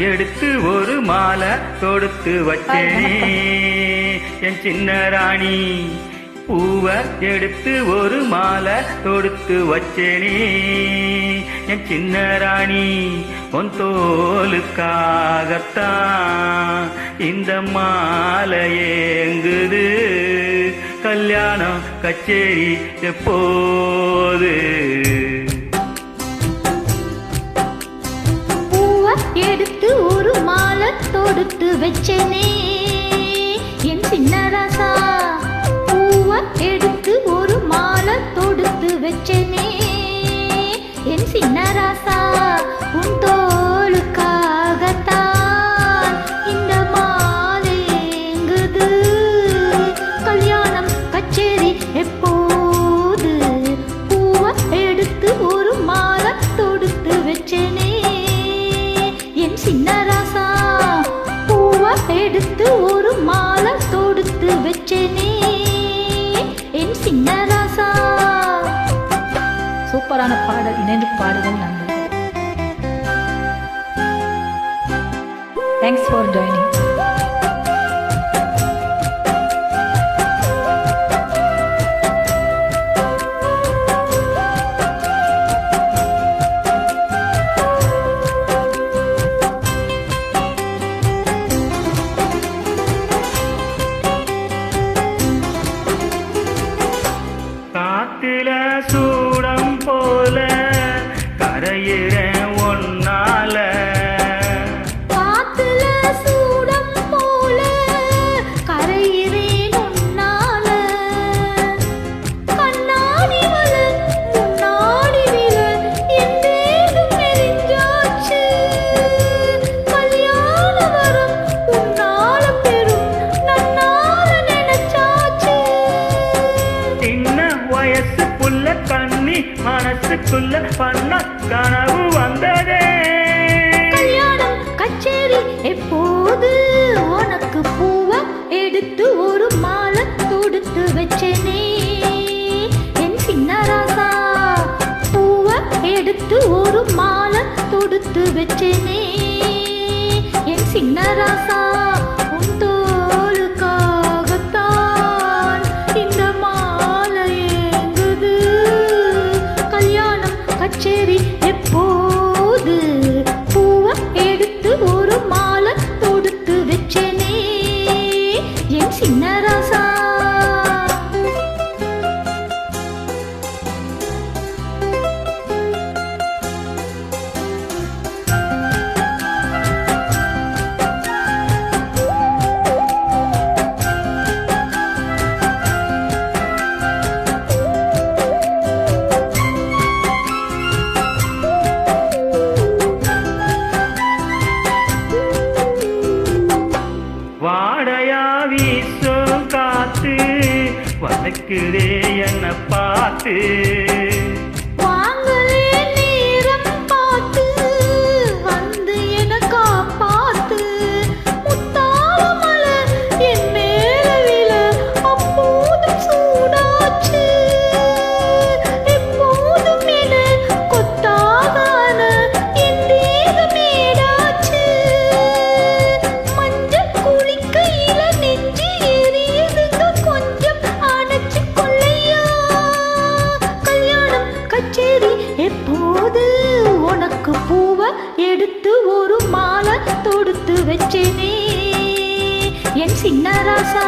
எடுத்து ஒரு மாலை தொடுத்து வச்சேனே என் சின்ன ராணி. பூவை எடுத்து ஒரு மாலை தொடுத்து வச்சேனே என் சின்ன ராணி. உன் தோலுக்காகத்தான் இந்த மாலை ஏங்குது. கல்யாணம் கச்சேரி எப்போது? பூவை எடுத்து ஒரு மாலை தொடுத்து வச்சேனே என் சின்ன ராசா. பூவை எடுத்து ஒரு மாலை தொடுத்து வச்சேனே என் சின்ன ராசா. உன் தோளுக்காகத்தான் இந்த மாலை ஏங்குது. கல்யாணம் கச்சேரி எப்போது? பூவை எடுத்து ஒரு மாலை தொடுத்து வச்சேனே என் சின்ன ராசா. பூவை எடுத்து ஒரு மாலை தொடுத்து வச்சேனே என் சின்ன ராசா. சூப்பரான பாடல், இணைந்து பாடுவோம் நண்பர்கள். Thanks for joining. காத்துல சூடம் போல கரையிறேன் ஒன்னால. காத்துல சூடம் போல கரையிறேன் உன்னால. கண்ணாடி வல முன்னாடி விழ என் தேகம் மெலிஞ்சாச்சு. கல்யாண வரம் உன்னால பெரும் நன்னால நினைச்சாச்சு. சின்ன வயசுக்குள்ள கண்ணி மனசுக்குள்ள பண்ண கனவு வந்ததே. கல்யாணம் கச்சேரி எப்போது? உனக்கு பூவை எடுத்து ஒரு மாலை தொடுத்து வச்சேனே என் சின்ன ராசா. பூவை எடுத்து ஒரு மாலை தொடுத்து வச்சேனே என் சின்ன ராசா. உன் தோளுக்காகத்தான் இந்த மாலை ஏங்குது. கல்யாணம் கச்சேரி எப்போது? பூவை எடுத்து ஒரு மாலை தொடுத்து வச்சேனே என் சின்ன ராசா. வாடையா வீசும் காத்து வதக்குதே என்ன பார்த்து. வாங்களே நேரம் பார்த்து வந்து என காப்பாத்து. முத்தார மலர் என் மேல விழ அப்போதும் சூடாச்சு. எப்போதும் என கொத்தாகான என் தேகம் மேடாச்சு. மஞ்சள் குளிக்கையில நெஞ்சு எரியுதுங்க, கொஞ்சம் அணைச்சு கொள்ளையா. கல்யாணம் கச்சேரி எப்போது? உனக்கு பூவை எடுத்து ஒரு மாலை தொடுத்து வச்சேனே என் சின்ன ராசா.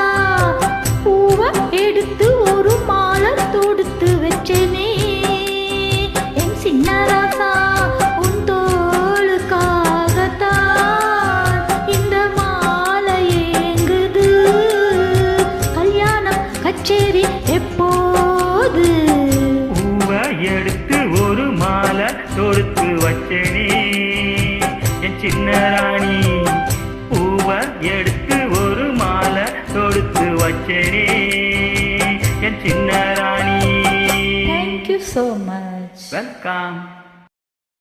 பூவை எடுத்து ஒரு மாலை தொடுத்து வச்சேனே என் சின்ன ராசா. உன் தோளுக்காகத்தான் இந்த மாலை ஏங்குது. கல்யாணம் கச்சேரி எப்போது? பூவை எடுத்து ஒரு மாலை தொடுத்து வச்சேனே என் சின்ன ராணி. பூவை எடுத்து ஒரு மாலை தொடுத்து வச்சேனே என் சின்ன ராணி. Thank you so much. Welcome.